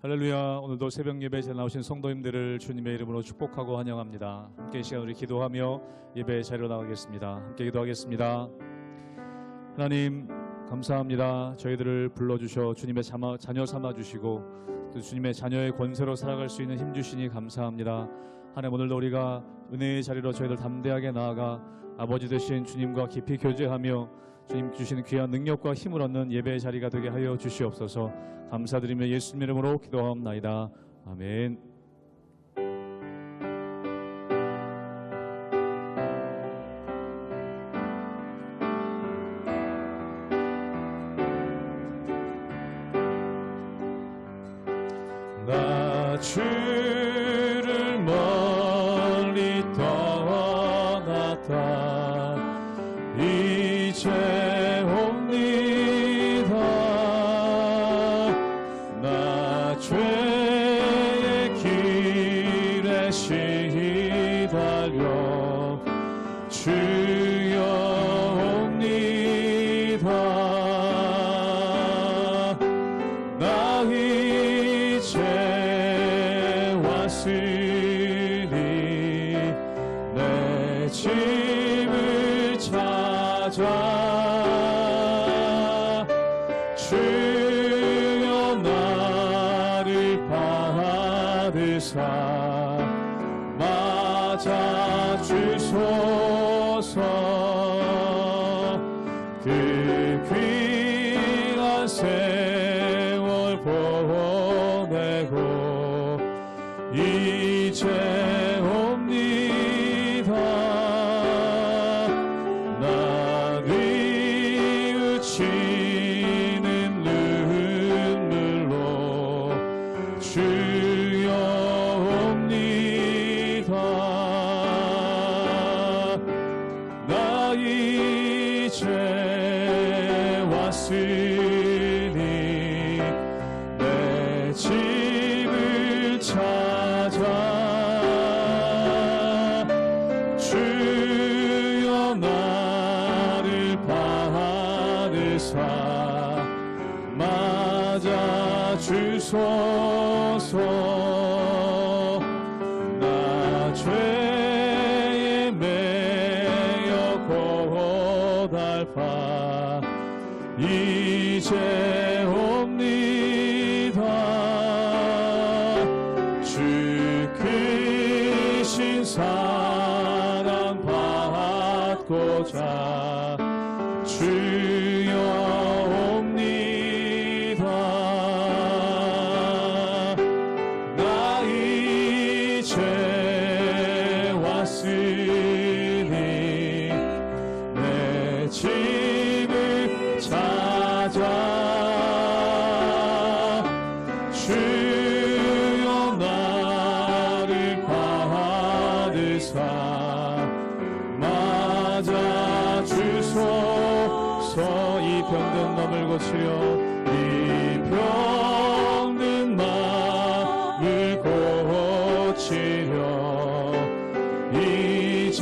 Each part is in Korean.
할렐루야. 오늘도 새벽 예배에 나오신 성도님들을 주님의 이름으로 축복하고 환영합니다. 함께 이 시간 우리 기도하며 예배 자리로 나가겠습니다. 함께 기도하겠습니다. 하나님 감사합니다. 저희들을 불러주셔 주님의 자녀 삼아주시고 또 주님의 자녀의 권세로 살아갈 수 있는 힘 주시니 감사합니다. 하나님 오늘도 우리가 은혜의 자리로 저희들 담대하게 나아가 아버지 되신 주님과 깊이 교제하며 주님 주시는 귀한 능력과 힘을 얻는 예배의 자리가 되게 하여 주시옵소서. 감사드리며 예수님 이름으로 기도하옵나이다. 아멘. 나 주를 멀리 떠났다 이제 옵니다. 나 죄의 길에 시달려 주여 옵니다. 나 이제 왔으니 내 집을 찾아 주여 나를 받으사 맞아 주소서. 그 귀한 세월 보내고 이제 옵니다. 나 뉘우치는 눈물로 주여 옵니다. 나 이제 왔으니 내 집을 찾아 주여 나를 받으사 맞아 주소서. 나 죄에 매여 고달파 이제 옵니다. 주 크신 사랑 받고자 주여 옵니다. 나 이제 왔으니 내 집을 찾아 주여 나를 받으사 맞아 주소서. 이 병든 마음을 고치려 이 병든 마음을 고치려 이제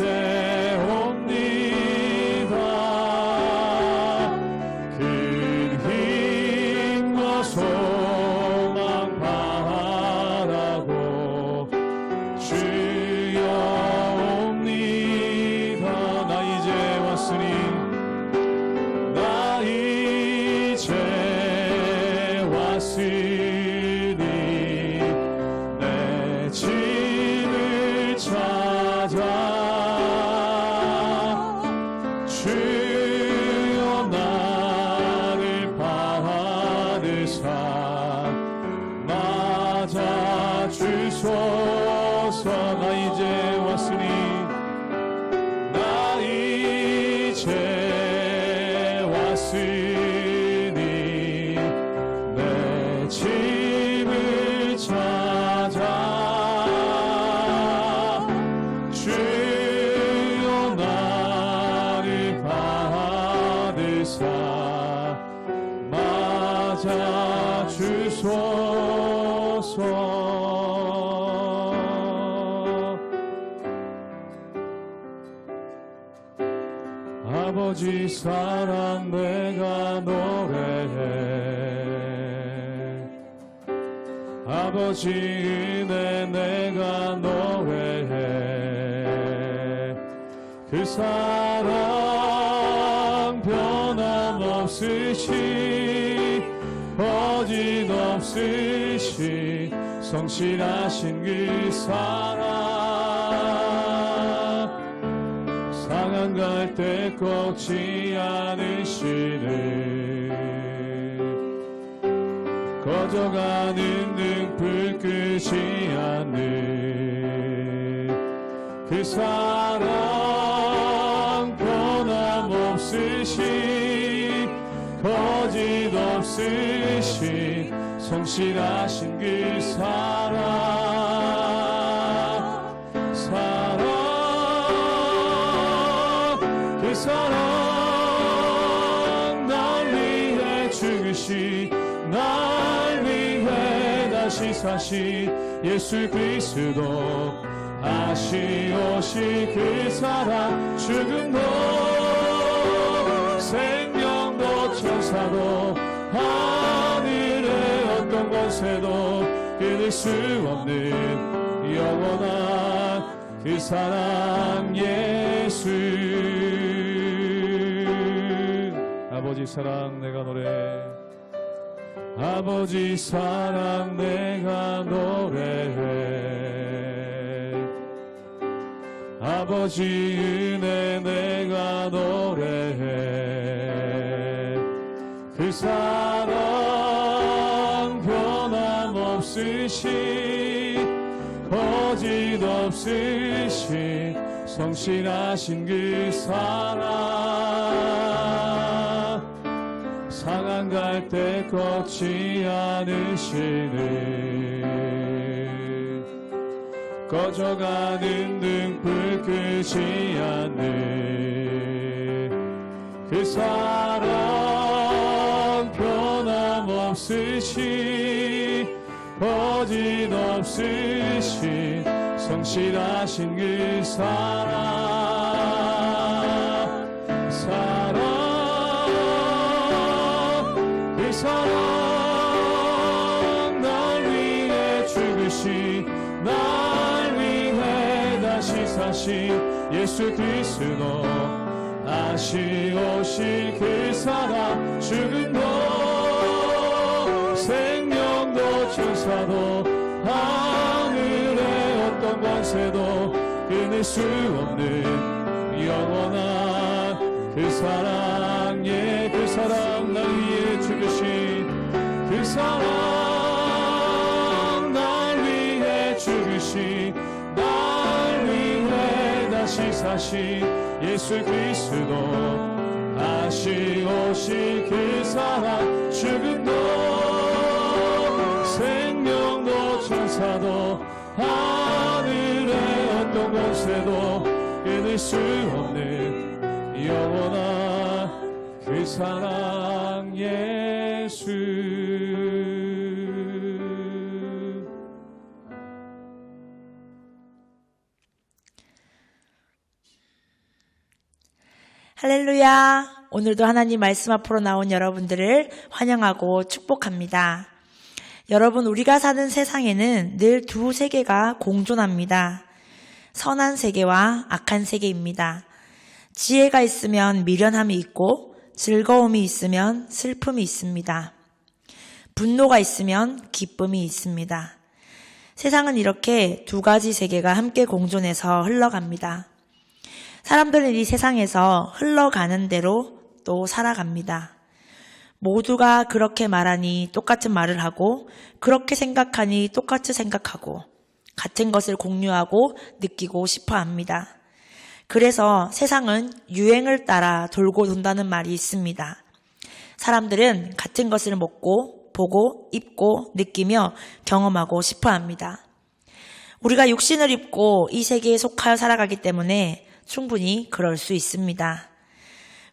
옵니다. 큰 힘과 소망 바라고 주여 옵니다. 나 이제 왔으니 나 이제 왔으니 내 집을 찾아 주여 나를 받으사 맞아 주소서. 나 이제 왔으니 나 이제 왔으니 내 집을 찾아 주여 나를 받으사 맞아 주소서. 아버지 사랑 내가 노래해 아버지 은혜 내가 노래해. 그 사랑 변함없으시 거짓없으시 성실하신 그 사랑 상한 갈 때 꺾지 않으시네. 꺼져가는 등불 끄지 않는 그 사랑 변함없으시 거짓없으시 성실하신 그 사랑 그 사랑 날 위해 죽으시 날 위해 다시 사시 예수 그리스도 아시오시 그 사랑 죽음도 생명도 천사도 하늘의 어떤 권세도 끊을 수 없는 영원한 그 사랑 예수. 아버지 사랑 내가 노래해. 아버지 사랑 내가 노래해. 아버지 은혜 내가 노래해. 그 사랑 변함없으시 거짓없으시 성실하신 그 사랑 상한 갈 때 꺾지 않으시네. 꺼져가는 등불 끄지 않는 그 사랑 변함없으시 거짓없으시 성실하신 그 사랑 그 사랑 날 위해 죽으시 날 위해 다시 사신 예수 그리스도 아시오시 그 사랑 죽음도 생명도 천사도 하늘의 어떤 권세도 끊을 수 없는 영원한 그 사랑 그 사랑 날 위해 죽으신 그 사랑 날 위해 죽으신 날 위해 다시 사신 예수 그리스도 아시오시 그 사랑 죽음도 생명도 천사도 하늘의 어떤 권세도 끊을 수 없는 영원한 그 사랑 예수. 할렐루야. 오늘도 하나님 말씀 앞으로 나온 여러분들을 환영하고 축복합니다. 여러분, 우리가 사는 세상에는 늘 두 세계가 공존합니다. 선한 세계와 악한 세계입니다. 지혜가 있으면 미련함이 있고 즐거움이 있으면 슬픔이 있습니다. 분노가 있으면 기쁨이 있습니다. 세상은 이렇게 두 가지 세계가 함께 공존해서 흘러갑니다. 사람들은 이 세상에서 흘러가는 대로 또 살아갑니다. 모두가 그렇게 말하니 똑같은 말을 하고 그렇게 생각하니 똑같이 생각하고 같은 것을 공유하고 느끼고 싶어 합니다. 그래서 세상은 유행을 따라 돌고 돈다는 말이 있습니다. 사람들은 같은 것을 먹고 보고 입고 느끼며 경험하고 싶어 합니다. 우리가 육신을 입고 이 세계에 속하여 살아가기 때문에 충분히 그럴 수 있습니다.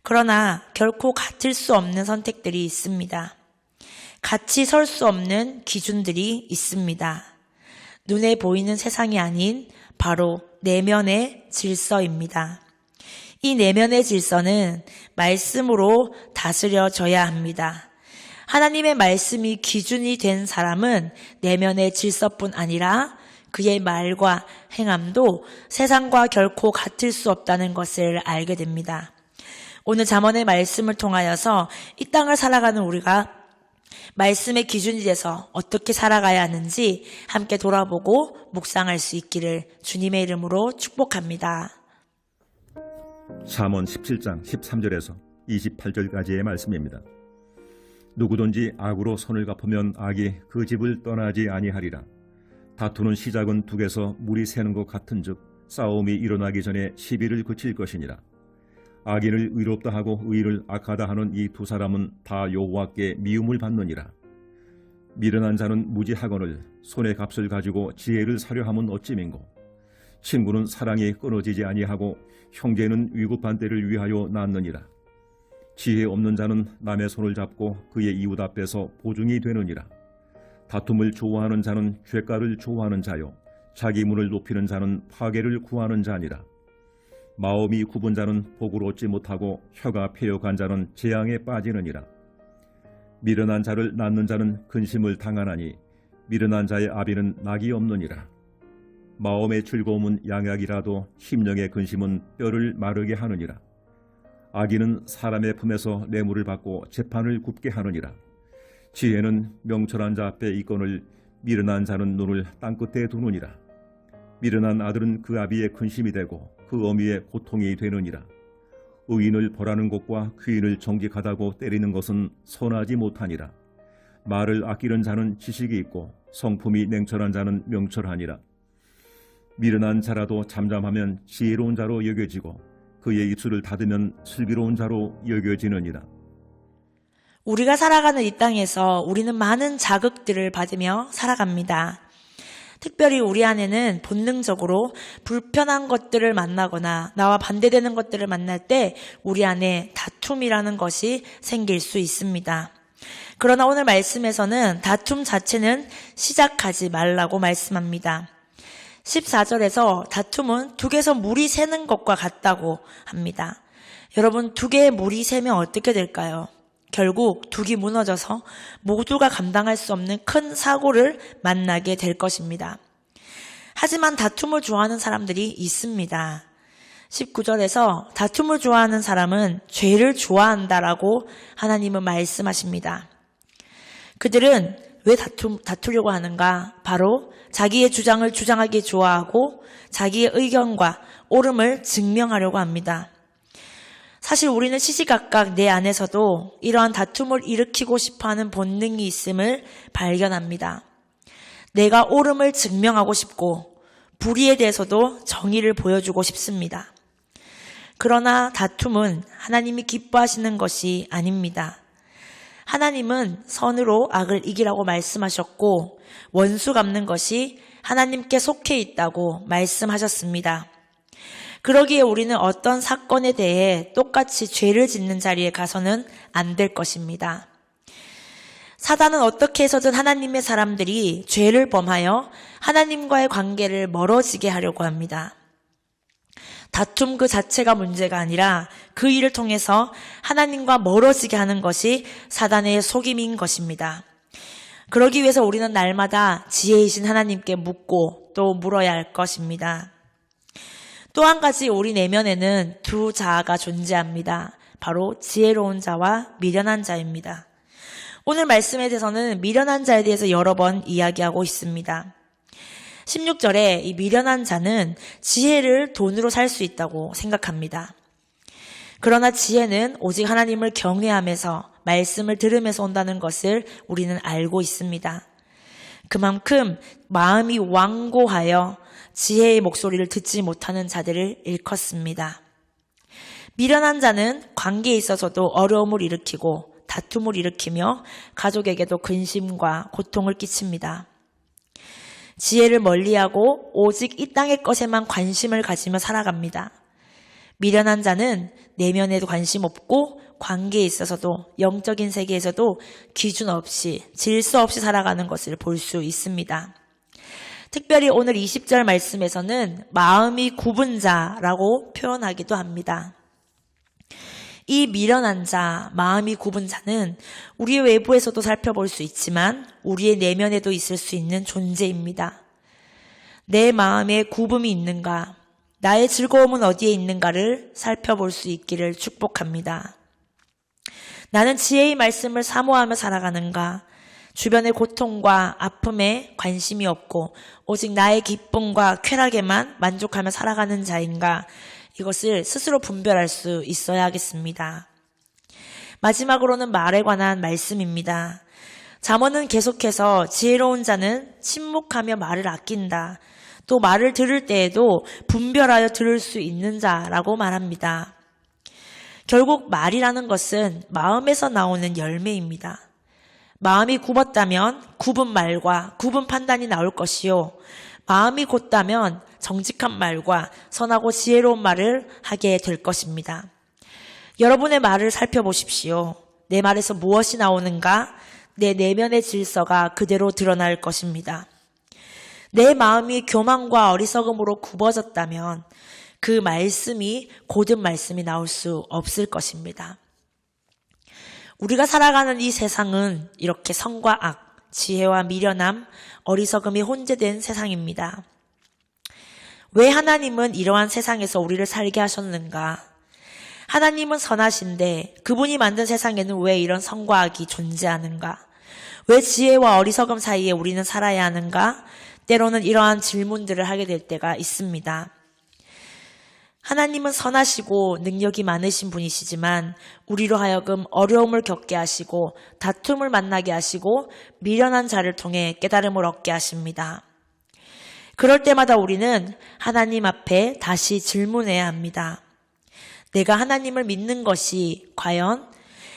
그러나 결코 같을 수 없는 선택들이 있습니다. 같이 설 수 없는 기준들이 있습니다. 눈에 보이는 세상이 아닌 바로 내면의 질서입니다. 이 내면의 질서는 말씀으로 다스려져야 합니다. 하나님의 말씀이 기준이 된 사람은 내면의 질서뿐 아니라 그의 말과 행함도 세상과 결코 같을 수 없다는 것을 알게 됩니다. 오늘 잠언의 말씀을 통하여서 이 땅을 살아가는 우리가 말씀의 기준이 돼서 어떻게 살아가야 하는지 함께 돌아보고 묵상할 수 있기를 주님의 이름으로 축복합니다. 잠언 17장 13절에서 28절까지의 말씀입니다. 누구든지 악으로 손을 갚으면 악이 그 집을 떠나지 아니하리라. 다투는 시작은 둑에서 물이 새는 것 같은즉 싸움이 일어나기 전에 시비를 그칠 것이니라. 악인을 의롭다 하고 의를 악하다 하는 이 두 사람은 다 여호와께 미움을 받느니라. 미련한 자는 무지하거늘 손의 값을 가지고 지혜를 사려 함은 어찌민고. 친구는 사랑이 끊어지지 아니하고 형제는 위급한 때를 위하여 낳느니라. 지혜 없는 자는 남의 손을 잡고 그의 이웃 앞에서 보증이 되느니라. 다툼을 좋아하는 자는 죄가를 좋아하는 자요 자기 문을 높이는 자는 파괴를 구하는 자니라. 마음이 굽은 자는 복을 얻지 못하고 혀가 패역한 자는 재앙에 빠지느니라. 미련한 자를 낳는 자는 근심을 당하나니 미련한 자의 아비는 낙이 없느니라. 마음의 즐거움은 양약이라도 심령의 근심은 뼈를 마르게 하느니라. 악인은 사람의 품에서 뇌물을 받고 재판을 굽게 하느니라. 지혜는 명철한 자 앞에 있거늘 미련한 자는 눈을 땅끝에 두느니라. 미련한 아들은 그 아비의 근심이 되고 그 어미의 고통이 되느니라. 의인을 벌하는 것과 귀인을 정직하다고 때리는 것은 선하지 못하니라. 말을 아끼는 자는 지식이 있고 성품이 냉철한 자는 명철하니라. 미련한 자라도 잠잠하면 지혜로운 자로 여겨지고 그의 입술을 닫으면 슬기로운 자로 여겨지느니라. 우리가 살아가는 이 땅에서 우리는 많은 자극들을 받으며 살아갑니다. 특별히 우리 안에는 본능적으로 불편한 것들을 만나거나 나와 반대되는 것들을 만날 때 우리 안에 다툼이라는 것이 생길 수 있습니다. 그러나 오늘 말씀에서는 다툼 자체는 시작하지 말라고 말씀합니다. 14절에서 다툼은 둑에서 물이 새는 것과 같다고 합니다. 여러분, 둑에 물이 새면 어떻게 될까요? 결국 둑이 무너져서 모두가 감당할 수 없는 큰 사고를 만나게 될 것입니다. 하지만 다툼을 좋아하는 사람들이 있습니다. 19절에서 다툼을 좋아하는 사람은 죄를 좋아한다라고 하나님은 말씀하십니다. 그들은 왜 다투려고 하는가? 바로 자기의 주장을 주장하기 좋아하고 자기의 의견과 옳음을 증명하려고 합니다. 사실 우리는 시시각각 내 안에서도 이러한 다툼을 일으키고 싶어하는 본능이 있음을 발견합니다. 내가 옳음을 증명하고 싶고 불의에 대해서도 정의를 보여주고 싶습니다. 그러나 다툼은 하나님이 기뻐하시는 것이 아닙니다. 하나님은 선으로 악을 이기라고 말씀하셨고 원수 갚는 것이 하나님께 속해 있다고 말씀하셨습니다. 그러기에 우리는 어떤 사건에 대해 똑같이 죄를 짓는 자리에 가서는 안 될 것입니다. 사단은 어떻게 해서든 하나님의 사람들이 죄를 범하여 하나님과의 관계를 멀어지게 하려고 합니다. 다툼 그 자체가 문제가 아니라 그 일을 통해서 하나님과 멀어지게 하는 것이 사단의 속임인 것입니다. 그러기 위해서 우리는 날마다 지혜이신 하나님께 묻고 또 물어야 할 것입니다. 또 한 가지 우리 내면에는 두 자아가 존재합니다. 바로 지혜로운 자와 미련한 자입니다. 오늘 말씀에 대해서는 미련한 자에 대해서 여러 번 이야기하고 있습니다. 16절에 이 미련한 자는 지혜를 돈으로 살 수 있다고 생각합니다. 그러나 지혜는 오직 하나님을 경외하면서 말씀을 들으면서 온다는 것을 우리는 알고 있습니다. 그만큼 마음이 완고하여 지혜의 목소리를 듣지 못하는 자들을 일컫습니다. 미련한 자는 관계에 있어서도 어려움을 일으키고 다툼을 일으키며 가족에게도 근심과 고통을 끼칩니다. 지혜를 멀리하고 오직 이 땅의 것에만 관심을 가지며 살아갑니다. 미련한 자는 내면에도 관심 없고 관계에 있어서도 영적인 세계에서도 기준 없이 질서 없이 살아가는 것을 볼 수 있습니다. 특별히 오늘 20절 말씀에서는 마음이 굽은 자라고 표현하기도 합니다. 이 미련한 자, 마음이 굽은 자는 우리의 외부에서도 살펴볼 수 있지만 우리의 내면에도 있을 수 있는 존재입니다. 내 마음에 굽음이 있는가, 나의 즐거움은 어디에 있는가를 살펴볼 수 있기를 축복합니다. 나는 지혜의 말씀을 사모하며 살아가는가, 주변의 고통과 아픔에 관심이 없고 오직 나의 기쁨과 쾌락에만 만족하며 살아가는 자인가, 이것을 스스로 분별할 수 있어야 하겠습니다. 마지막으로는 말에 관한 말씀입니다. 잠언은 계속해서 지혜로운 자는 침묵하며 말을 아낀다. 또 말을 들을 때에도 분별하여 들을 수 있는 자라고 말합니다. 결국 말이라는 것은 마음에서 나오는 열매입니다. 마음이 굽었다면 굽은 말과 굽은 판단이 나올 것이요, 마음이 곧다면 정직한 말과 선하고 지혜로운 말을 하게 될 것입니다. 여러분의 말을 살펴보십시오. 내 말에서 무엇이 나오는가? 내 내면의 질서가 그대로 드러날 것입니다. 내 마음이 교만과 어리석음으로 굽어졌다면 그 말씀이 곧은 말씀이 나올 수 없을 것입니다. 우리가 살아가는 이 세상은 이렇게 선과 악, 지혜와 미련함, 어리석음이 혼재된 세상입니다. 왜 하나님은 이러한 세상에서 우리를 살게 하셨는가? 하나님은 선하신데 그분이 만든 세상에는 왜 이런 선과 악이 존재하는가? 왜 지혜와 어리석음 사이에 우리는 살아야 하는가? 때로는 이러한 질문들을 하게 될 때가 있습니다. 하나님은 선하시고 능력이 많으신 분이시지만 우리로 하여금 어려움을 겪게 하시고 다툼을 만나게 하시고 미련한 자를 통해 깨달음을 얻게 하십니다. 그럴 때마다 우리는 하나님 앞에 다시 질문해야 합니다. 내가 하나님을 믿는 것이 과연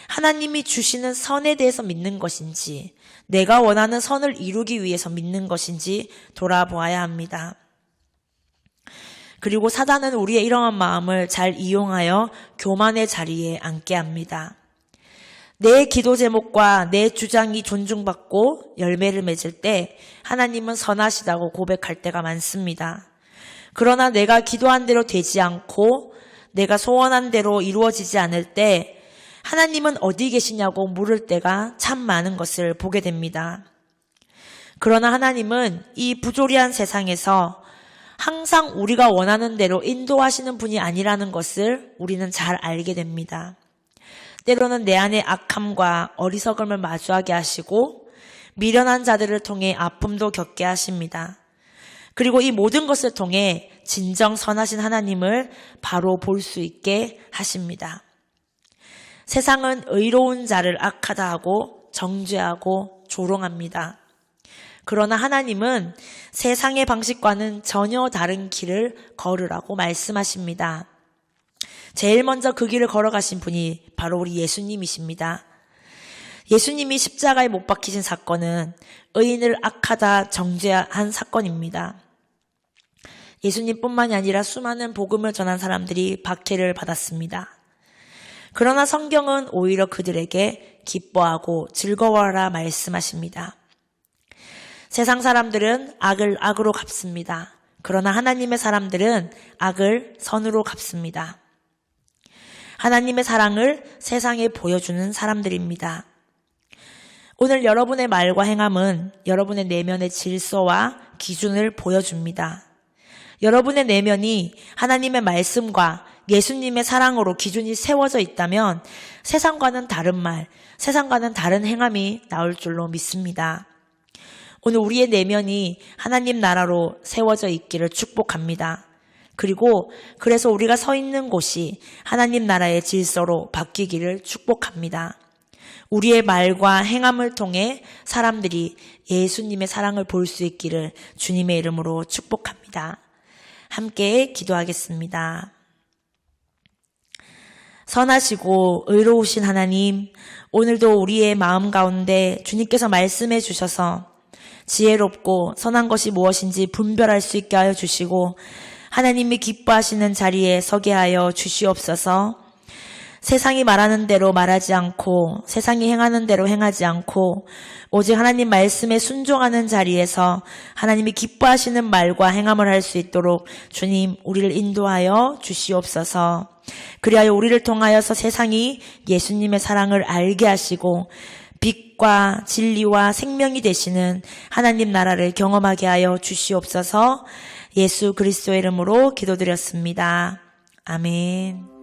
하나님이 주시는 선에 대해서 믿는 것인지, 내가 원하는 선을 이루기 위해서 믿는 것인지 돌아보아야 합니다. 그리고 사단은 우리의 이러한 마음을 잘 이용하여 교만의 자리에 앉게 합니다. 내 기도 제목과 내 주장이 존중받고 열매를 맺을 때 하나님은 선하시다고 고백할 때가 많습니다. 그러나 내가 기도한 대로 되지 않고 내가 소원한 대로 이루어지지 않을 때 하나님은 어디 계시냐고 물을 때가 참 많은 것을 보게 됩니다. 그러나 하나님은 이 부조리한 세상에서 항상 우리가 원하는 대로 인도하시는 분이 아니라는 것을 우리는 잘 알게 됩니다. 때로는 내 안의 악함과 어리석음을 마주하게 하시고 미련한 자들을 통해 아픔도 겪게 하십니다. 그리고 이 모든 것을 통해 진정 선하신 하나님을 바로 볼 수 있게 하십니다. 세상은 의로운 자를 악하다 하고 정죄하고 조롱합니다. 그러나 하나님은 세상의 방식과는 전혀 다른 길을 걸으라고 말씀하십니다. 제일 먼저 그 길을 걸어가신 분이 바로 우리 예수님이십니다. 예수님이 십자가에 못 박히신 사건은 의인을 악하다 정죄한 사건입니다. 예수님뿐만이 아니라 수많은 복음을 전한 사람들이 박해를 받았습니다. 그러나 성경은 오히려 그들에게 기뻐하고 즐거워하라 말씀하십니다. 세상 사람들은 악을 악으로 갚습니다. 그러나 하나님의 사람들은 악을 선으로 갚습니다. 하나님의 사랑을 세상에 보여주는 사람들입니다. 오늘 여러분의 말과 행함은 여러분의 내면의 질서와 기준을 보여줍니다. 여러분의 내면이 하나님의 말씀과 예수님의 사랑으로 기준이 세워져 있다면 세상과는 다른 말, 세상과는 다른 행함이 나올 줄로 믿습니다. 오늘 우리의 내면이 하나님 나라로 세워져 있기를 축복합니다. 그리고 그래서 우리가 서 있는 곳이 하나님 나라의 질서로 바뀌기를 축복합니다. 우리의 말과 행함을 통해 사람들이 예수님의 사랑을 볼 수 있기를 주님의 이름으로 축복합니다. 함께 기도하겠습니다. 선하시고 의로우신 하나님, 오늘도 우리의 마음 가운데 주님께서 말씀해 주셔서 지혜롭고 선한 것이 무엇인지 분별할 수 있게 하여 주시고 하나님이 기뻐하시는 자리에 서게 하여 주시옵소서. 세상이 말하는 대로 말하지 않고 세상이 행하는 대로 행하지 않고 오직 하나님 말씀에 순종하는 자리에서 하나님이 기뻐하시는 말과 행함을 할 수 있도록 주님 우리를 인도하여 주시옵소서. 그리하여 우리를 통하여서 세상이 예수님의 사랑을 알게 하시고 빛과 진리와 생명이 되시는 하나님 나라를 경험하게 하여 주시옵소서. 예수 그리스도의 이름으로 기도드렸습니다. 아멘.